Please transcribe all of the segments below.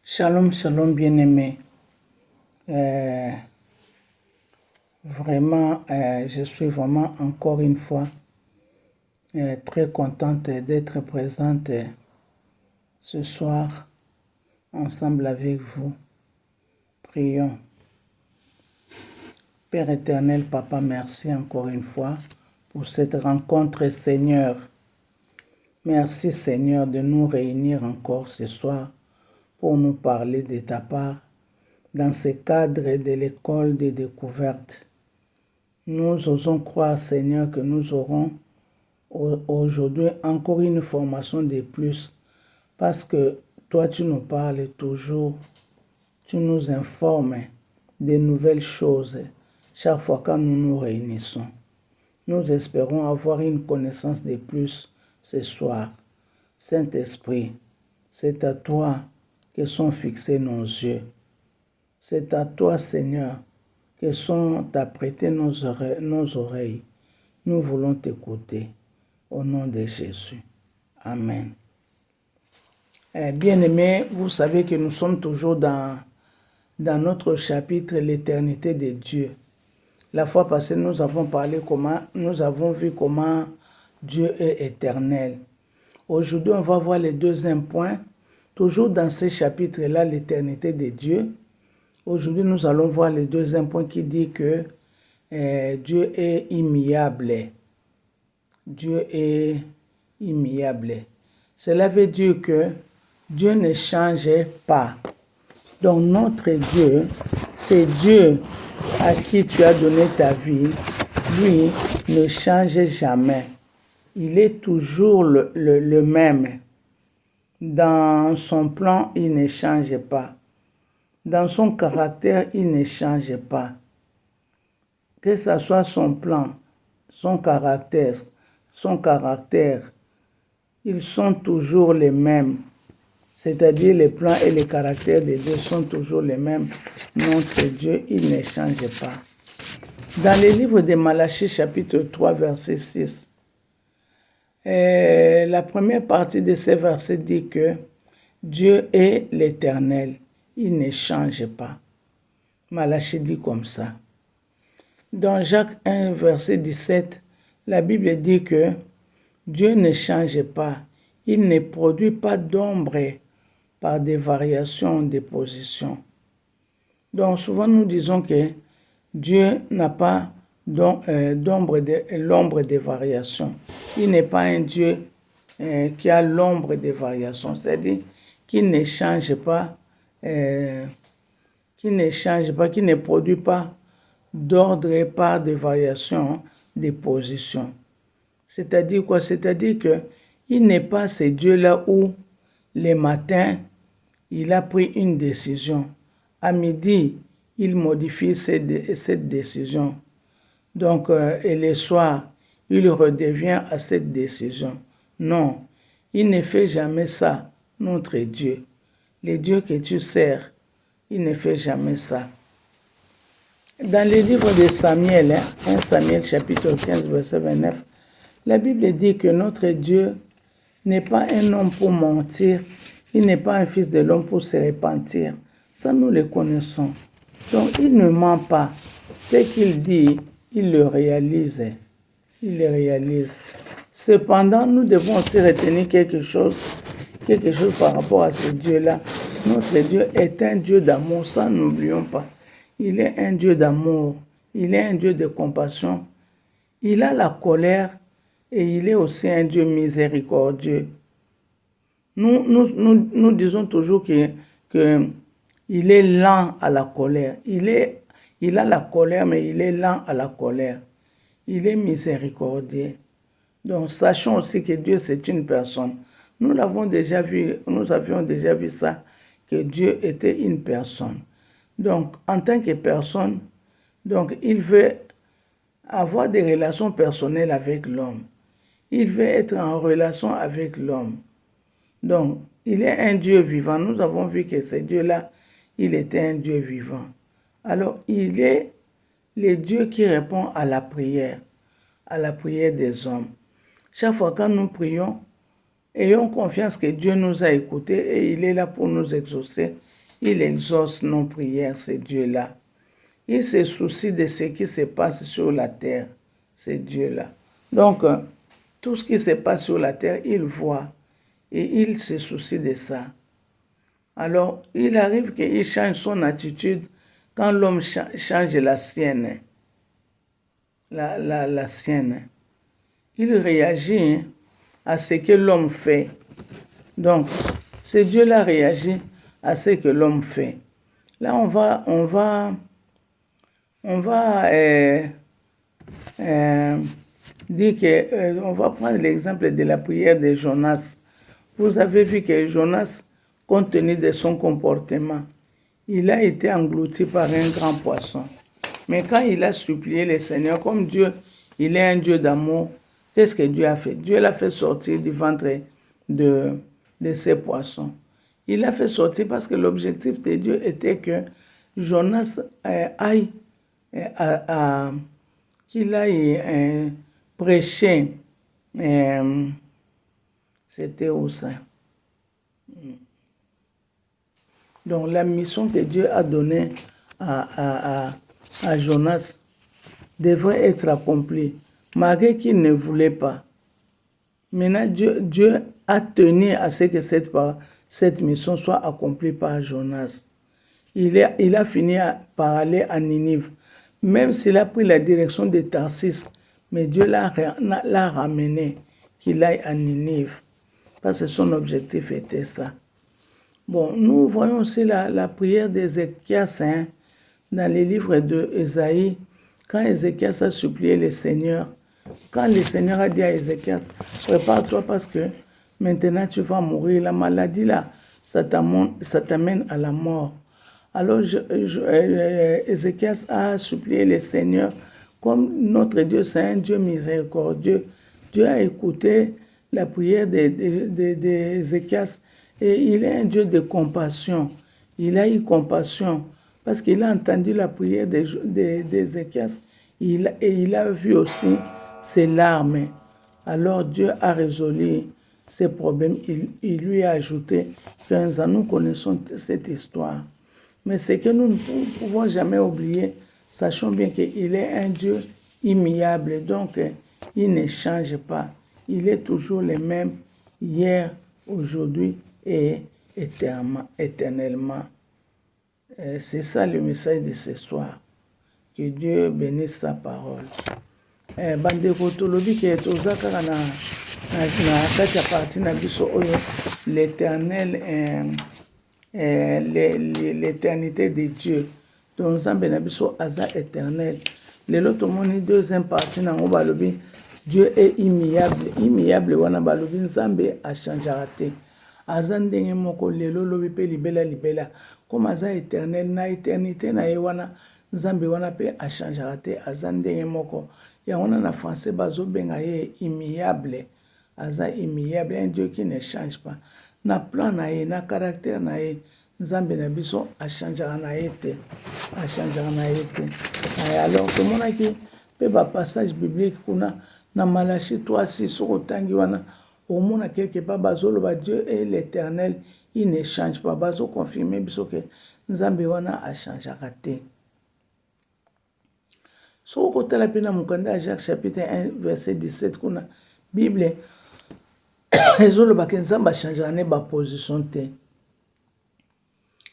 Shalom, shalom bien-aimés. Je suis vraiment encore une fois très contente d'être présente ce soir ensemble avec vous. Prions. Père éternel, Papa, merci encore une fois pour cette rencontre, Seigneur. Merci, Seigneur, de nous réunir encore ce soir pour nous parler de ta part dans ce cadre de l'école de découverte. Nous osons croire, Seigneur, que nous aurons aujourd'hui encore une formation de plus parce que toi, tu nous parles toujours, tu nous informes de nouvelles choses chaque fois que nous nous réunissons. Nous espérons avoir une connaissance de plus ce soir. Saint-Esprit, c'est à toi que sont fixés nos yeux. C'est à toi, Seigneur, que sont apprêtées nos oreilles. Nous voulons t'écouter. Au nom de Jésus. Amen. Bien-aimés, vous savez que nous sommes toujours dans notre chapitre, l'éternité de Dieu. La fois passée, nous avons vu comment Dieu est éternel. Aujourd'hui, on va voir le deuxième point, toujours dans ce chapitre-là, l'éternité de Dieu. Aujourd'hui, nous allons voir le deuxième point qui dit que Dieu est immuable. Dieu est immuable. Cela veut dire que Dieu ne change pas. Donc notre Dieu, c'est Dieu à qui tu as donné ta vie. Lui ne change jamais. Il est toujours le même. Dans son plan, il ne change pas. Dans son caractère, il ne change pas. Que ce soit son plan, son caractère, ils sont toujours les mêmes. C'est-à-dire les plans et les caractères des deux sont toujours les mêmes. Notre Dieu, il ne change pas. Dans le livre de Malachie, chapitre 3, verset 6, la première partie de ce verset dit que Dieu est l'Éternel. Il ne change pas. Malachie dit comme ça. Dans Jacques 1, verset 17, la Bible dit que Dieu ne change pas. Il ne produit pas d'ombre par des variations de position. Donc souvent nous disons que Dieu n'a pas l'ombre des variations. Il n'est pas un Dieu qui a l'ombre des variations. C'est-à-dire qu'il ne change pas, qui ne produit pas d'ordre par des variations de position. C'est-à-dire quoi? C'est-à-dire qu'il n'est pas ce Dieu-là où le matin, il a pris une décision. À midi, il modifie cette décision. Donc, et le soir, il redevient à cette décision. Non, il ne fait jamais ça, notre Dieu. Le Dieu que tu sers, il ne fait jamais ça. Dans le livre de Samuel, 1 Samuel chapitre 15, verset 29, la Bible dit que notre Dieu n'est pas un homme pour mentir, il n'est pas un fils de l'homme pour se repentir. Ça, nous le connaissons. Donc, il ne ment pas. Ce qu'il dit, il le réalise. Il le réalise. Cependant, nous devons aussi retenir quelque chose par rapport à ce Dieu-là. Notre Dieu est un Dieu d'amour, ça n'oublions pas. Il est un Dieu d'amour, il est un Dieu de compassion. Il a la colère et il est aussi un Dieu miséricordieux. Nous disons toujours que il est lent à la colère. Il a la colère, mais il est lent à la colère. Il est miséricordieux. Donc, sachons aussi que Dieu, c'est une personne. Nous avions déjà vu ça, que Dieu était une personne. Donc, en tant que personne, donc, il veut avoir des relations personnelles avec l'homme. Il veut être en relation avec l'homme. Donc, il est un Dieu vivant. Nous avons vu que ce Dieu-là, il était un Dieu vivant. Alors, il est le Dieu qui répond à la prière des hommes. Chaque fois que nous prions, ayons confiance que Dieu nous a écoutés et il est là pour nous exaucer il exauce nos prières, ce Dieu-là. Il se soucie de ce qui se passe sur la terre, ce Dieu-là. Donc, tout ce qui se passe sur la terre, il voit et il se soucie de ça. Alors, il arrive qu'il change son attitude quand l'homme change la sienne. La sienne. Il réagit à ce que l'homme fait. Donc, ce Dieu-là réagit à ce que l'homme fait. Là, on va dire que on va prendre l'exemple de la prière de Jonas. Vous avez vu que Jonas, compte tenu de son comportement, il a été englouti par un grand poisson. Mais quand il a supplié le Seigneur, comme Dieu, il est un Dieu d'amour, qu'est-ce que Dieu a fait? Dieu l'a fait sortir du ventre de ces poissons. Il l'a fait sortir parce que l'objectif de Dieu était que Jonas aille qu'il aille prêcher. C'était où ça? Donc la mission que Dieu a donnée à Jonas devrait être accomplie, malgré qu'il ne voulait pas. Maintenant, Dieu a tenu à ce que cette mission soit accomplie par Jonas. Il a fini par aller à Ninive, même s'il a pris la direction de Tarsis, mais Dieu l'a ramené, qu'il aille à Ninive, parce que son objectif était ça. Bon, nous voyons aussi la prière d'Ézéchias dans les livres d'Ésaïe, quand Ézéchias a supplié le Seigneur, quand le Seigneur a dit à Ézéchias, prépare-toi parce que maintenant tu vas mourir, la maladie là, ça t'amène à la mort. Alors Ézéchias a supplié le Seigneur, comme notre Dieu, c'est un Dieu miséricordieux. Dieu a écouté la prière d'Ézéchias et il est un Dieu de compassion. Il a eu compassion parce qu'il a entendu la prière d'Ézéchias et il a vu aussi ses larmes. Alors Dieu a résolu ses problèmes. Il lui a ajouté 15 ans. Nous connaissons cette histoire. Mais ce que nous ne pouvons jamais oublier, sachons bien qu'il est un Dieu immuable, donc il ne change pas. Il est toujours le même hier, aujourd'hui et éternellement. C'est ça le message de ce soir. Que Dieu bénisse sa parole. Bandeko tolobi ke toza kaka na kati ya parti na biso oyo l'éternel l'éternité de Dieu. Donc Nzambe na biso aza éternel. Lelo tomoni deuxième partie nango balobi Dieu est immuable. Immuable wana balobi Nzambe achangeaka te. Aza ndenge moko lelo lobi pe libela. Comme aza éternel na éternité na ye wana Nzambe wana pe achangeaka te. Aza ndenge moko. Yango na français bazobenga ye immuable. Aza immuable, un Dieu qui ne change pas. Na plan na ye, na caractère na ye, Nzambe na biso achangeaka na ye te. Achangeaka na ye te. Alors tomonaki pe ba passage biblique kuna na Malachie 3:6 sokotangi wana omona quelque part bazoloba Dieu est l'éternel, il ne change pas. Bazo confirmer biso que Nzambe wana achangeaka te. So kotala pe na mokanda ya Jacques chapitre 1 verset 17 kuna Bible ezoloba ke Nzambe achangeaka ne baposition te.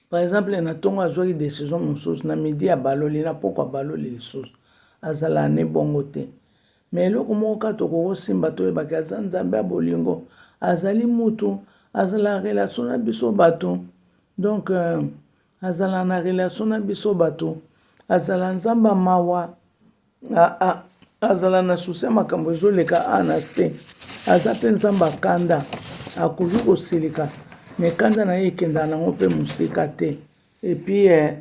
Par exemple, na ntongo azwaki décision mosusu na midi abaloli na poko abaloli lisusu azala ne bongo te. Mais eloko moko kaka tokokosimba toyebaki aza Nzambe ya bolingo azali mutu azala relation na biso bato. Donc azala na relation na biso bato azala Nzambe ya mawa azala na susi ya makambo ezoleka a na se aza mpe Nzambe akanda akoki kosilika me kanda na ye ekendaka nango mpe mosika te. Epuis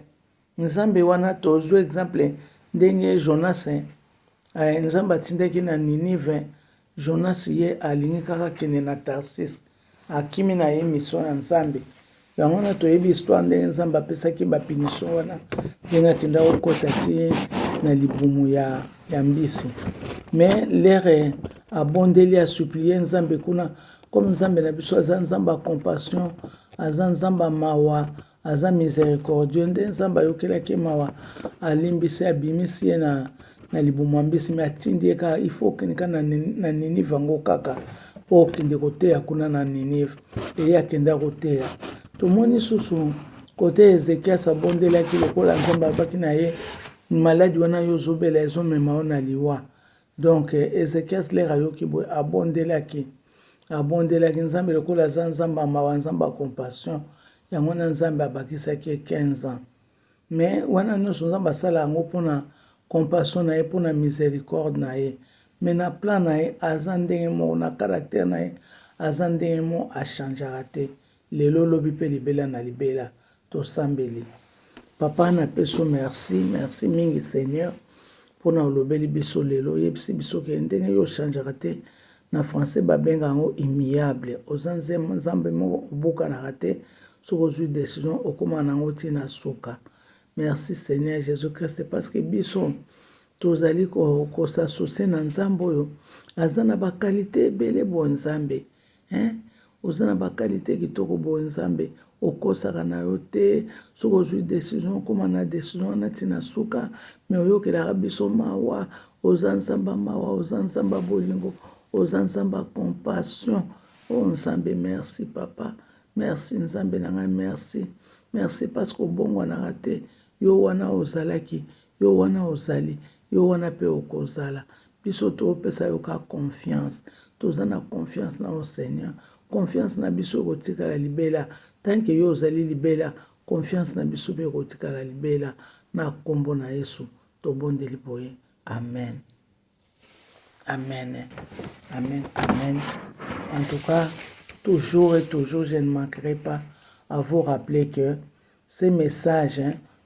Nzambe wana tozwa exemple ndenge Jonas Nzambe atindaki na Ninive Jonas ye alingi kaka kende na Tarsis akimi na ye mission ya Nzambe. Yango wana toyebi histoire ndenge Nzambe apesaki bapunition wana ndenge atinda kokota ti na libumu ya mbisi. Mais lere abondeli asuplie Nzambe kuna comme Nzambe na biso aza Nzambe ya compassion, aza Nzambe ya mawa, aza miséricordieux nde nzambe ayokelaki mawa alimbisi abimisi ye na libumu ya mbisi me atindi ye kaka ifo okende kaka na ninive yango kaka mpo okende koteya kuna na ninive eye akenda koteya. Tomoni susu kote Ezekias abondelaki lokola nzambe abaki na ye maladi wana yo ozobela ezomema yo na liwa. Donc Ezekias lere ayoki boye abondelaki nzambe lokola aza nzambe ya mawa, nzambe ya compassion, yango na nzambe abakisaki 15 ans. Mais wana nyonso nzambe asala yango mpona compassion na ye, mpona miséricorde na ye. Mais na plan na ye aza ndenge moko, na caractère na ye aza ndenge moko, achangeaka te. Lelo lobi mpe libela na libela tosambeli. Papa napesi yo merci mingi Seigneur mpona olobeli biso lelo, oyebisi biso ke ndenge yo ochangeaka te. Na français babenga yango immuable. Oza nzambe moko obukanaka te, soki ozwi décision okóma nango ntina suka. Merci Seigneur Jésus-Christ parce que biso tozali kosasocie na nzambe oyo aza na bakalite ebele boye nzambe. Oza na bakalite kitoko boye nzambe, okosaka na yo te, soki ozwi décision okóma na décision wana ntina suka, me oyokelaka biso mawa. Oza nzambe mawa, oza nzambe bolingo, oza nzambe ya compassion. Oh nzambe merci papa, merci nzambe na ngai, merci parce que obongwanaka te. Yo wana ozalaki, yo wana ozali, yo wana mpe okozala. Biso topesa yo ka confiance, toza na confiance na yo Seigneur. Confiance na biso ekotikala libela, tant que yo ozali libela, confiance na biso mpe ekotikala libela. Na kombo na Yesu tobondeli boye, amen. Amen. Amen. Amen. En tout cas, toujours et toujours, je ne manquerai pas à vous rappeler que ces messages,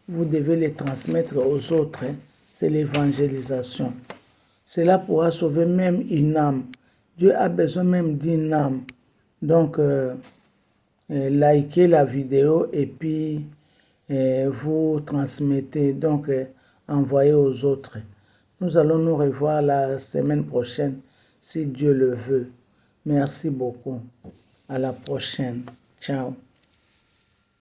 vous devez les transmettre aux autres. C'est l'évangélisation. Cela pourra sauver même une âme. Dieu a besoin même d'une âme. Donc, likez la vidéo et puis vous transmettez. Donc, envoyez aux autres. Nous allons nous revoir la semaine prochaine, si Dieu le veut. Merci beaucoup. À la prochaine. Ciao.